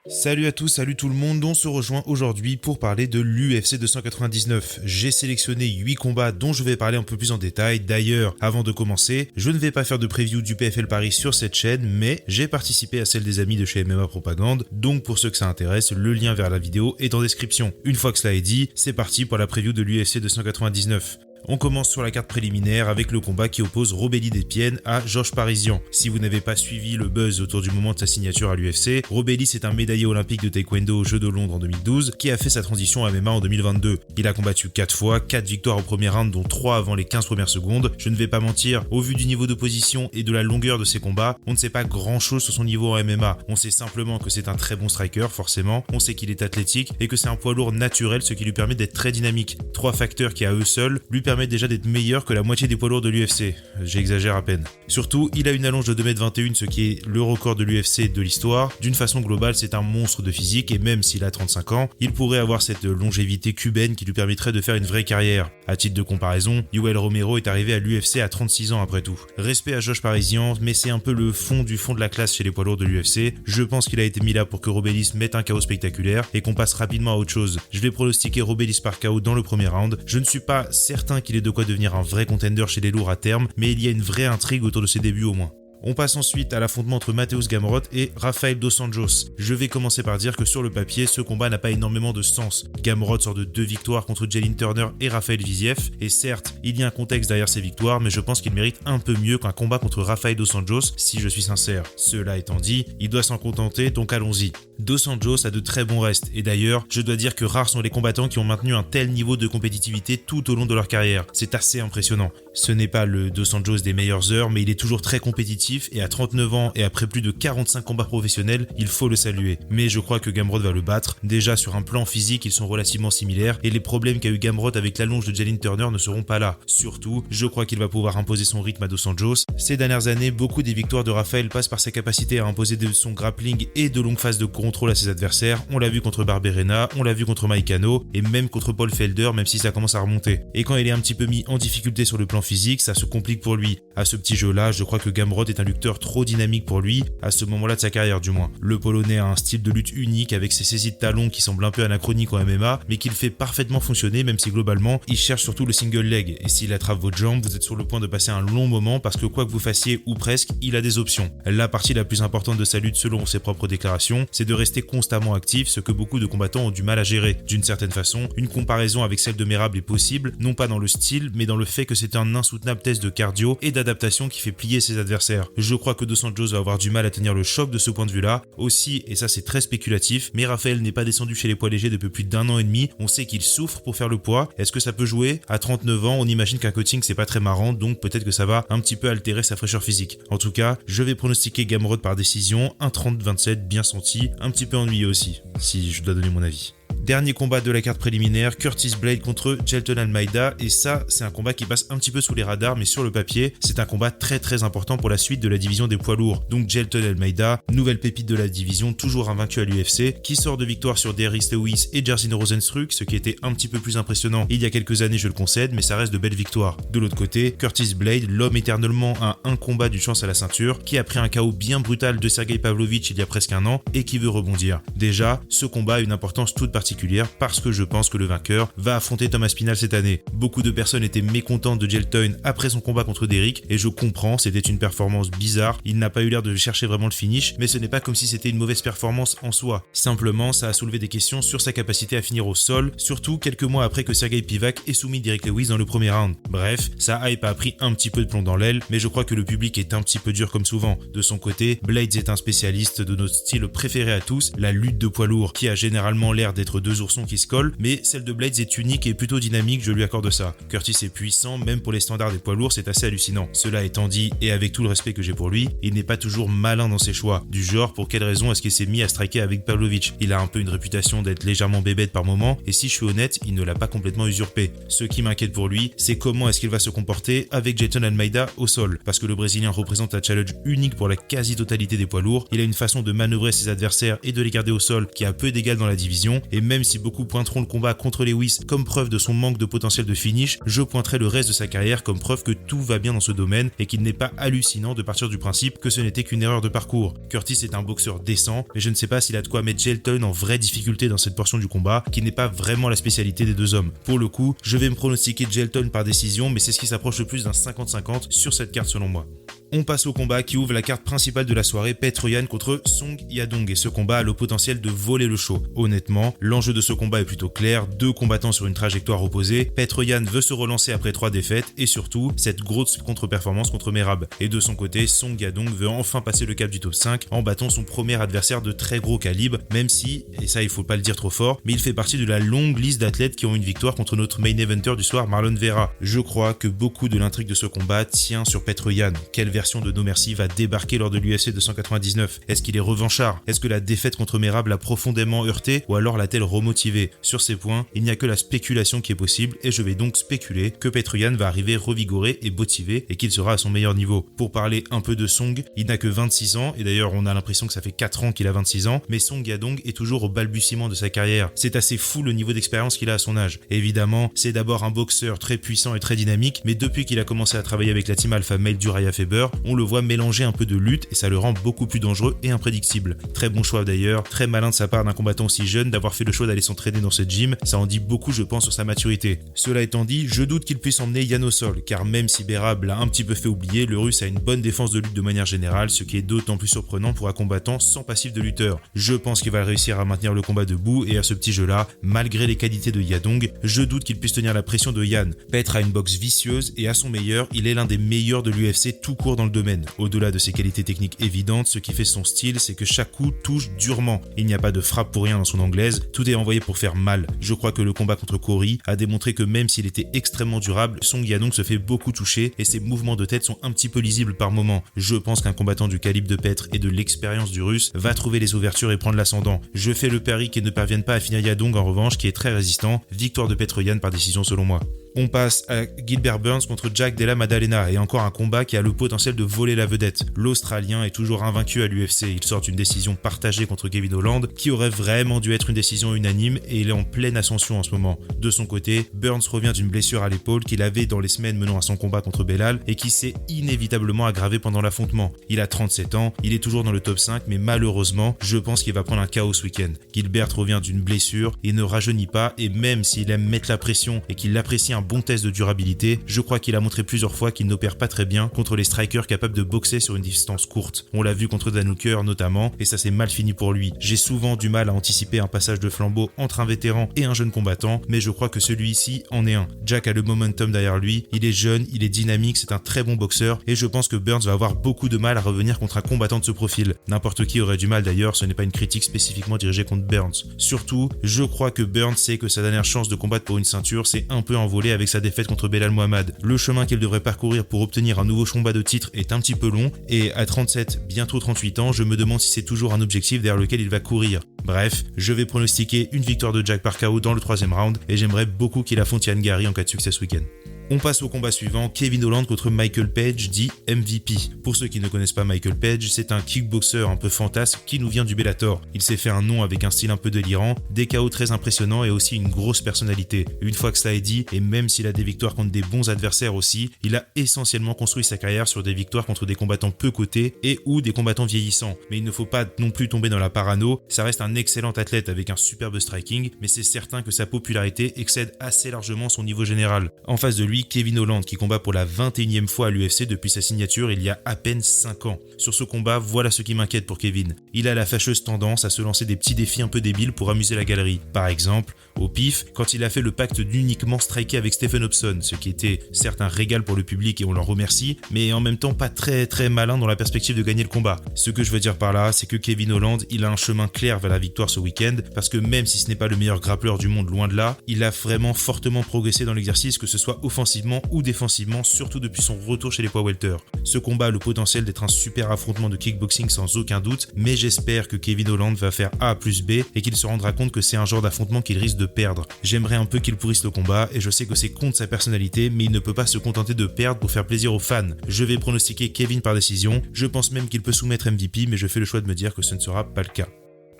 Salut à tous, salut tout le monde, on se rejoint aujourd'hui pour parler de l'UFC 299. J'ai sélectionné 8 combats dont je vais parler un peu plus en détail. D'ailleurs, avant de commencer, je ne vais pas faire de preview du PFL Paris sur cette chaîne, mais j'ai participé à celle des amis de chez MMA Propagande, donc pour ceux que ça intéresse, le lien vers la vidéo est en description. Une fois que cela est dit, c'est parti pour la preview de l'UFC 299. On commence sur la carte préliminaire avec le combat qui oppose Robéli Despienne à Georges Parisian. Si vous n'avez pas suivi le buzz autour du moment de sa signature à l'UFC, Robéli c'est un médaillé olympique de taekwondo aux Jeux de Londres en 2012 qui a fait sa transition à MMA en 2022. Il a combattu 4 fois, 4 victoires au premier round dont 3 avant les 15 premières secondes. Je ne vais pas mentir, au vu du niveau d'opposition et de la longueur de ses combats, on ne sait pas grand chose sur son niveau en MMA. On sait simplement que c'est un très bon striker forcément, on sait qu'il est athlétique et que c'est un poids lourd naturel, ce qui lui permet d'être très dynamique. 3 facteurs qui à eux seuls lui permettent déjà d'être meilleur que la moitié des poids lourds de l'UFC. J'exagère à peine. Surtout, il a une allonge de 2m21, ce qui est le record de l'UFC de l'histoire. D'une façon globale, c'est un monstre de physique et même s'il a 35 ans, il pourrait avoir cette longévité cubaine qui lui permettrait de faire une vraie carrière. À titre de comparaison, Yoel Romero est arrivé à l'UFC à 36 ans après tout. Respect à Georges Parisian, mais c'est un peu le fond du fond de la classe chez les poids lourds de l'UFC. Je pense qu'il a été mis là pour que Robélis mette un KO spectaculaire et qu'on passe rapidement à autre chose. Je vais pronostiquer Robélis par KO dans le premier round. Je ne suis pas certain qu'il ait de quoi devenir un vrai contender chez les lourds à terme, mais il y a une vraie intrigue autour de ses débuts au moins. On passe ensuite à l'affrontement entre Mateus Gamrot et Rafael Dos Anjos. Je vais commencer par dire que sur le papier, ce combat n'a pas énormément de sens. Gamrot sort de 2 victoires contre Jalin Turner et Raphaël Viziev, et certes, il y a un contexte derrière ces victoires, mais je pense qu'il mérite un peu mieux qu'un combat contre Rafael Dos Anjos, si je suis sincère. Cela étant dit, il doit s'en contenter, donc allons-y. Dos Anjos a de très bons restes, et d'ailleurs, je dois dire que rares sont les combattants qui ont maintenu un tel niveau de compétitivité tout au long de leur carrière. C'est assez impressionnant. Ce n'est pas le Dos Anjos des meilleures heures, mais il est toujours très compétitif, et à 39 ans et après plus de 45 combats professionnels, il faut le saluer. Mais je crois que Gamrot va le battre. Déjà sur un plan physique, ils sont relativement similaires et les problèmes qu'a eu Gamrot avec l'allonge de Jalin Turner ne seront pas là. Surtout, je crois qu'il va pouvoir imposer son rythme à Dos Anjos. Ces dernières années, beaucoup des victoires de Raphaël passent par sa capacité à imposer de son grappling et de longues phases de contrôle à ses adversaires. On l'a vu contre Barberena, on l'a vu contre Mike Cano et même contre Paul Felder, même si ça commence à remonter. Et quand il est un petit peu mis en difficulté sur le plan physique, ça se complique pour lui. À ce petit jeu-là, je crois que Gamrot est un lutteur trop dynamique pour lui, à ce moment-là de sa carrière du moins. Le Polonais a un style de lutte unique avec ses saisies de talons qui semblent un peu anachroniques en MMA, mais qu'il fait parfaitement fonctionner même si globalement, il cherche surtout le single leg. Et s'il attrape votre jambe, vous êtes sur le point de passer un long moment parce que quoi que vous fassiez ou presque, il a des options. La partie la plus importante de sa lutte selon ses propres déclarations, c'est de rester constamment actif, ce que beaucoup de combattants ont du mal à gérer. D'une certaine façon, une comparaison avec celle de Merab est possible, non pas dans le style, mais dans le fait que c'est un insoutenable test de cardio et d'adaptation qui fait plier ses adversaires. Je crois que Dos Anjos va avoir du mal à tenir le choc de ce point de vue-là. Aussi, et ça c'est très spéculatif, mais Raphaël n'est pas descendu chez les poids légers depuis plus d'1 an et demi. On sait qu'il souffre pour faire le poids. Est-ce que ça peut jouer? À 39 ans, on imagine qu'un coaching c'est pas très marrant, donc peut-être que ça va un petit peu altérer sa fraîcheur physique. En tout cas, je vais pronostiquer Gamrot par décision, un 30-27 bien senti, un petit peu ennuyeux aussi, si je dois donner mon avis. Dernier combat de la carte préliminaire, Curtis Blade contre Jailton Almeida, et ça c'est un combat qui passe un petit peu sous les radars, mais sur le papier c'est un combat très important pour la suite de la division des poids lourds. Donc Jailton Almeida, nouvelle pépite de la division, toujours invaincu à l'UFC, qui sort de victoire sur Darius Lewis et Jairzinho Rozenstruik, ce qui était un petit peu plus impressionnant il y a quelques années, je le concède, mais ça reste de belles victoires. De l'autre côté, Curtis Blade, l'homme éternellement à un combat d'une chance à la ceinture, qui a pris un KO bien brutal de Sergei Pavlovich il y a presque un an et qui veut rebondir. Déjà, ce combat a une importance toute particulière parce que je pense que le vainqueur va affronter Thomas Spinal cette année. Beaucoup de personnes étaient mécontentes de Jailton après son combat contre Derrick et je comprends, c'était une performance bizarre, il n'a pas eu l'air de chercher vraiment le finish, mais ce n'est pas comme si c'était une mauvaise performance en soi. Simplement, ça a soulevé des questions sur sa capacité à finir au sol, surtout quelques mois après que Sergei Pivak ait soumis Derrick Lewis dans le premier round. Bref, sa hype a pris un petit peu de plomb dans l'aile, mais je crois que le public est un petit peu dur comme souvent. De son côté, Blades est un spécialiste de notre style préféré à tous, la lutte de poids lourd, qui a généralement l'air d'être 2 oursons qui se collent, mais celle de Blades est unique et plutôt dynamique, je lui accorde ça. Curtis est puissant, même pour les standards des poids lourds, c'est assez hallucinant. Cela étant dit, et avec tout le respect que j'ai pour lui, il n'est pas toujours malin dans ses choix. Du genre, pour quelle raison est-ce qu'il s'est mis à striker avec Pavlovich? Il a un peu une réputation d'être légèrement bébête par moment, et si je suis honnête, il ne l'a pas complètement usurpé. Ce qui m'inquiète pour lui, c'est comment est-ce qu'il va se comporter avec Jailton Almeida au sol, parce que le Brésilien représente un challenge unique pour la quasi-totalité des poids lourds, il a une façon de manœuvrer ses adversaires et de les garder au sol qui a peu d'égal dans la division, et Même si beaucoup pointeront le combat contre Lewis comme preuve de son manque de potentiel de finish, je pointerai le reste de sa carrière comme preuve que tout va bien dans ce domaine et qu'il n'est pas hallucinant de partir du principe que ce n'était qu'une erreur de parcours. Curtis est un boxeur décent, mais je ne sais pas s'il a de quoi mettre Shelton en vraie difficulté dans cette portion du combat, qui n'est pas vraiment la spécialité des deux hommes. Pour le coup, je vais me pronostiquer Shelton par décision, mais c'est ce qui s'approche le plus d'un 50-50 sur cette carte selon moi. On passe au combat qui ouvre la carte principale de la soirée, Petr Yan contre Song Yadong, et ce combat a le potentiel de voler le show. Honnêtement, l'enjeu de ce combat est plutôt clair, deux combattants sur une trajectoire opposée, Petr Yan veut se relancer après 3 défaites, et surtout, cette grosse contre-performance contre Merab. Et de son côté, Song Yadong veut enfin passer le cap du top 5 en battant son premier adversaire de très gros calibre, même si, et ça il faut pas le dire trop fort, mais il fait partie de la longue liste d'athlètes qui ont une victoire contre notre main eventer du soir, Marlon Vera. Je crois que beaucoup de l'intrigue de ce combat tient sur Petr Yan. Quelle version de No Mercy va débarquer lors de l'UFC 299? Est-ce qu'il est revanchard? Est-ce que la défaite contre Merab l'a profondément heurté ou alors l'a-t-elle remotivé? Sur ces points, il n'y a que la spéculation qui est possible et je vais donc spéculer que Petr Yan va arriver revigoré et motivé et qu'il sera à son meilleur niveau. Pour parler un peu de Song, il n'a que 26 ans et d'ailleurs on a l'impression que ça fait 4 ans qu'il a 26 ans, mais Song Yadong est toujours au balbutiement de sa carrière. C'est assez fou le niveau d'expérience qu'il a à son âge. Évidemment, c'est d'abord un boxeur très puissant et très dynamique, mais depuis qu'il a commencé à travailler avec la team Alpha Male d'Uriah Faber, on le voit mélanger un peu de lutte et ça le rend beaucoup plus dangereux et imprédictible. Très bon choix d'ailleurs, très malin de sa part d'un combattant aussi jeune d'avoir fait le choix d'aller s'entraîner dans ce gym, ça en dit beaucoup je pense sur sa maturité. Cela étant dit, je doute qu'il puisse emmener Yan au sol, car même si Merab l'a un petit peu fait oublier, le russe a une bonne défense de lutte de manière générale, ce qui est d'autant plus surprenant pour un combattant sans passif de lutteur. Je pense qu'il va réussir à maintenir le combat debout et à ce petit jeu-là, malgré les qualités de Yadong, je doute qu'il puisse tenir la pression de Yan. Petr a une boxe vicieuse et à son meilleur, il est l'un des meilleurs de l'UFC tout court dans le domaine. Au-delà de ses qualités techniques évidentes, ce qui fait son style, c'est que chaque coup touche durement. Il n'y a pas de frappe pour rien dans son anglaise, tout est envoyé pour faire mal. Je crois que le combat contre Corey a démontré que même s'il était extrêmement durable, Song Yadong se fait beaucoup toucher et ses mouvements de tête sont un petit peu lisibles par moments. Je pense qu'un combattant du calibre de Petr et de l'expérience du russe va trouver les ouvertures et prendre l'ascendant. Je fais le pari qu'il ne parvienne pas à finir Yadong en revanche, qui est très résistant. Victoire de Petr Yan par décision selon moi. On passe à Gilbert Burns contre Jack Della Maddalena et encore un combat qui a le potentiel de voler la vedette. L'Australien est toujours invaincu à l'UFC, il sort d'une décision partagée contre Kevin Holland qui aurait vraiment dû être une décision unanime et il est en pleine ascension en ce moment. De son côté, Burns revient d'une blessure à l'épaule qu'il avait dans les semaines menant à son combat contre Belal et qui s'est inévitablement aggravée pendant l'affrontement. Il a 37 ans, il est toujours dans le top 5 mais malheureusement, je pense qu'il va prendre un KO ce week-end. Gilbert revient d'une blessure, il ne rajeunit pas et même s'il aime mettre la pression et qu'il apprécie un bon test de durabilité, je crois qu'il a montré plusieurs fois qu'il n'opère pas très bien contre les strikers capables de boxer sur une distance courte. On l'a vu contre Dan Hooker notamment, et ça s'est mal fini pour lui. J'ai souvent du mal à anticiper un passage de flambeau entre un vétéran et un jeune combattant, mais je crois que celui-ci en est un. Jack a le momentum derrière lui, il est jeune, il est dynamique, c'est un très bon boxeur, et je pense que Burns va avoir beaucoup de mal à revenir contre un combattant de ce profil. N'importe qui aurait du mal d'ailleurs, ce n'est pas une critique spécifiquement dirigée contre Burns. Surtout, je crois que Burns sait que sa dernière chance de combattre pour une ceinture s'est un peu envolée avec sa défaite contre Belal Muhammad. Le chemin qu'il devrait parcourir pour obtenir un nouveau combat de titre est un petit peu long et à 37, bientôt 38 ans, je me demande si c'est toujours un objectif vers lequel il va courir. Bref, je vais pronostiquer une victoire de Jack par KO dans le 3e round et j'aimerais beaucoup qu'il affronte Ian Gary en cas de succès ce week-end. On passe au combat suivant, Kevin Holland contre Michael Page, dit MVP. Pour ceux qui ne connaissent pas Michael Page, c'est un kickboxer un peu fantasme qui nous vient du Bellator. Il s'est fait un nom avec un style un peu délirant, des KO très impressionnants et aussi une grosse personnalité. Une fois que cela est dit, et même s'il a des victoires contre des bons adversaires aussi, il a essentiellement construit sa carrière sur des victoires contre des combattants peu cotés et ou des combattants vieillissants. Mais il ne faut pas non plus tomber dans la parano, ça reste un excellent athlète avec un superbe striking, mais c'est certain que sa popularité excède assez largement son niveau général. En face de lui, Kevin Holland qui combat pour la 21e fois à l'UFC depuis sa signature il y a à peine 5 ans. Sur ce combat, voilà ce qui m'inquiète pour Kevin. Il a la fâcheuse tendance à se lancer des petits défis un peu débiles pour amuser la galerie. Par exemple, au pif, quand il a fait le pacte d'uniquement striker avec Stephen Hobson, ce qui était certes un régal pour le public et on l'en remercie, mais en même temps pas très malin dans la perspective de gagner le combat. Ce que je veux dire par là, c'est que Kevin Holland, il a un chemin clair vers la victoire ce week-end, parce que même si ce n'est pas le meilleur grappleur du monde, loin de là, il a vraiment fortement progressé dans l'exercice, que ce soit offensivement ou défensivement, surtout depuis son retour chez les poids welter. Ce combat a le potentiel d'être un super affrontement de kickboxing sans aucun doute, mais j'espère que Kevin Holland va faire A plus B et qu'il se rendra compte que c'est un genre d'affrontement qu'il risque de perdre. J'aimerais un peu qu'il pourrisse le combat et je sais que c'est contre sa personnalité, mais il ne peut pas se contenter de perdre pour faire plaisir aux fans. Je vais pronostiquer Kevin par décision, je pense même qu'il peut soumettre MVP, mais je fais le choix de me dire que ce ne sera pas le cas.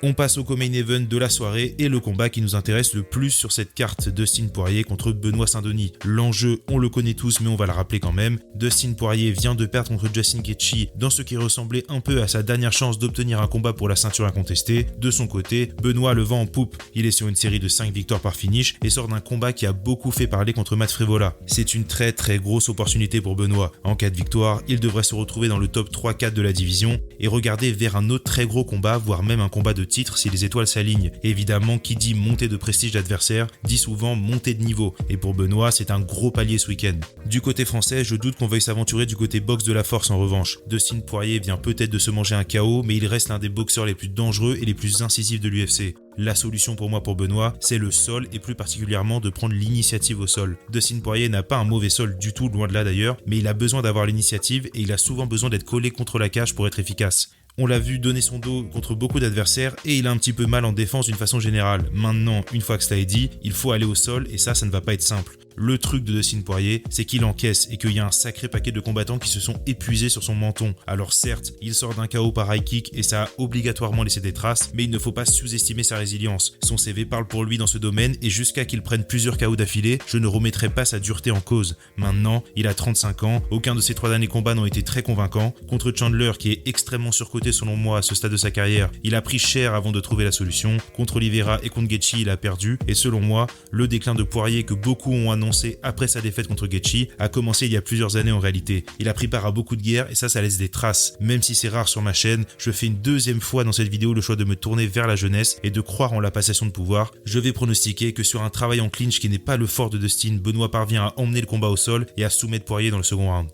On passe au co-main event de la soirée et le combat qui nous intéresse le plus sur cette carte, Dustin Poirier contre Benoît Saint-Denis. L'enjeu, on le connaît tous mais on va le rappeler quand même. Dustin Poirier vient de perdre contre Justin Gaethje dans ce qui ressemblait un peu à sa dernière chance d'obtenir un combat pour la ceinture incontestée. De son côté, Benoît le vent en poupe. Il est sur une série de 5 victoires par finish et sort d'un combat qui a beaucoup fait parler contre Matt Frevola. C'est une très grosse opportunité pour Benoît. En cas de victoire, il devrait se retrouver dans le top 3-4 de la division et regarder vers un autre très gros combat, voire même un combat de titre si les étoiles s'alignent. Évidemment, qui dit montée de prestige d'adversaire, dit souvent montée de niveau. Et pour Benoît, c'est un gros palier ce week-end. Du côté français, je doute qu'on veuille s'aventurer du côté boxe de la force en revanche. Dustin Poirier vient peut-être de se manger un KO, mais il reste l'un des boxeurs les plus dangereux et les plus incisifs de l'UFC. La solution pour moi pour Benoît, c'est le sol et plus particulièrement de prendre l'initiative au sol. Dustin Poirier n'a pas un mauvais sol du tout, loin de là d'ailleurs, mais il a besoin d'avoir l'initiative et il a souvent besoin d'être collé contre la cage pour être efficace. On l'a vu donner son dos contre beaucoup d'adversaires et il a un petit peu mal en défense d'une façon générale. Maintenant, une fois que cela est dit, il faut aller au sol et ça ne va pas être simple. Le truc de Dustin Poirier, c'est qu'il encaisse et qu'il y a un sacré paquet de combattants qui se sont épuisés sur son menton. Alors certes, il sort d'un KO par high kick et ça a obligatoirement laissé des traces, mais il ne faut pas sous-estimer sa résilience. Son CV parle pour lui dans ce domaine et jusqu'à qu'il prenne plusieurs KO d'affilée, je ne remettrai pas sa dureté en cause. Maintenant, il a 35 ans, aucun de ses 3 derniers combats n'ont été très convaincants. Contre Chandler, qui est extrêmement surcoté selon moi à ce stade de sa carrière, il a pris cher avant de trouver la solution. Contre Oliveira et contre Gaethje, il a perdu. Et selon moi, le déclin de Poirier que beaucoup ont annoncé après sa défaite contre Gaethje a commencé il y a plusieurs années en réalité. Il a pris part à beaucoup de guerres et ça laisse des traces. Même si c'est rare sur ma chaîne, je fais une deuxième fois dans cette vidéo le choix de me tourner vers la jeunesse et de croire en la passation de pouvoir. Je vais pronostiquer que sur un travail en clinch qui n'est pas le fort de Dustin, Benoît parvient à emmener le combat au sol et à soumettre Poirier dans le second round.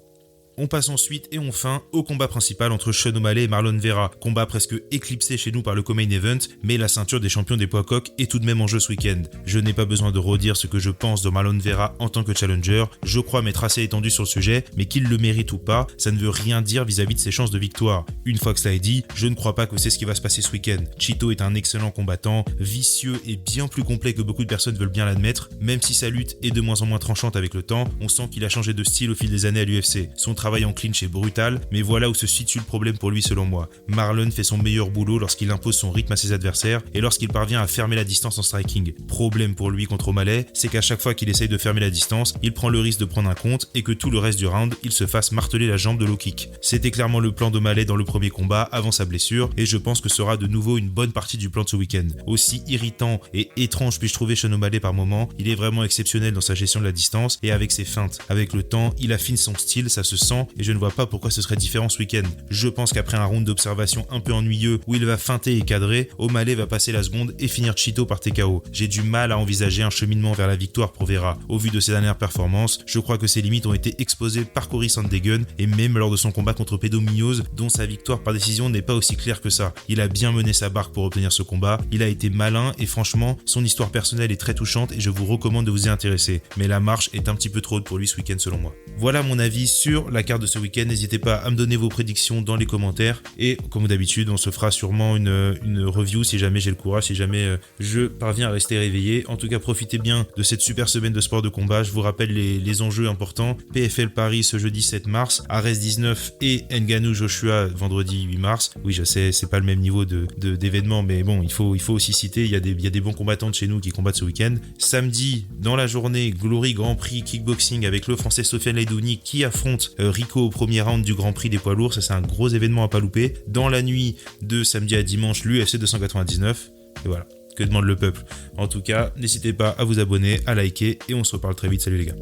On passe ensuite et enfin au combat principal entre Sean O'Malley et Marlon Vera. Combat presque éclipsé chez nous par le co-main event, mais la ceinture des champions des poids coqs est tout de même en jeu ce week-end. Je n'ai pas besoin de redire ce que je pense de Marlon Vera en tant que challenger. Je crois m'être assez étendu sur le sujet, mais qu'il le mérite ou pas, ça ne veut rien dire vis-à-vis de ses chances de victoire. Une fois que cela est dit, je ne crois pas que c'est ce qui va se passer ce week-end. Chito est un excellent combattant, vicieux et bien plus complet que beaucoup de personnes veulent bien l'admettre. Même si sa lutte est de moins en moins tranchante avec le temps, on sent qu'il a changé de style au fil des années à l'UFC. Son travail en clinch est brutal, mais voilà où se situe le problème pour lui selon moi. Marlon fait son meilleur boulot lorsqu'il impose son rythme à ses adversaires et lorsqu'il parvient à fermer la distance en striking. Problème pour lui contre O'Malley, c'est qu'à chaque fois qu'il essaye de fermer la distance, il prend le risque de prendre un compte et que tout le reste du round, il se fasse marteler la jambe de low kick. C'était clairement le plan d'O'Malley dans le premier combat avant sa blessure et je pense que ce sera de nouveau une bonne partie du plan de ce week-end. Aussi irritant et étrange puis-je trouver Sean O'Malley par moment, il est vraiment exceptionnel dans sa gestion de la distance et avec ses feintes. Avec le temps, il affine son style, ça se sent et je ne vois pas pourquoi ce serait différent ce week-end. Je pense qu'après un round d'observation un peu ennuyeux où il va feinter et cadrer, O'Malley va passer la seconde et finir Chito par TKO. J'ai du mal à envisager un cheminement vers la victoire pour Vera. Au vu de ses dernières performances, je crois que ses limites ont été exposées par Cory Sandhagen et même lors de son combat contre Pedro Munoz, dont sa victoire par décision n'est pas aussi claire que ça. Il a bien mené sa barque pour obtenir ce combat, il a été malin et franchement, son histoire personnelle est très touchante et je vous recommande de vous y intéresser. Mais la marche est un petit peu trop haute pour lui ce week-end selon moi. Voilà mon avis sur la carte de ce week-end. N'hésitez pas à me donner vos prédictions dans les commentaires et comme d'habitude on se fera sûrement une review si jamais j'ai le courage, si jamais je parviens à rester réveillé. En tout cas profitez bien de cette super semaine de sport de combat. Je vous rappelle les enjeux importants: PFL Paris ce jeudi 7 mars, Ares 19 et Ngannou Joshua vendredi 8 mars. Oui je sais c'est pas le même niveau d'événement mais bon il faut aussi citer, il y a des bons combattants de chez nous qui combattent ce week-end. Samedi dans la journée, Glory Grand Prix Kickboxing avec le français Sofiane Laidouni qui affronte Rico au premier round du Grand Prix des poids lourds. Ça c'est un gros événement à pas louper. Dans la nuit de samedi à dimanche, l'UFC 299 et voilà, que demande le peuple. En tout cas n'hésitez pas à vous abonner, à liker et on se reparle très vite. Salut les gars.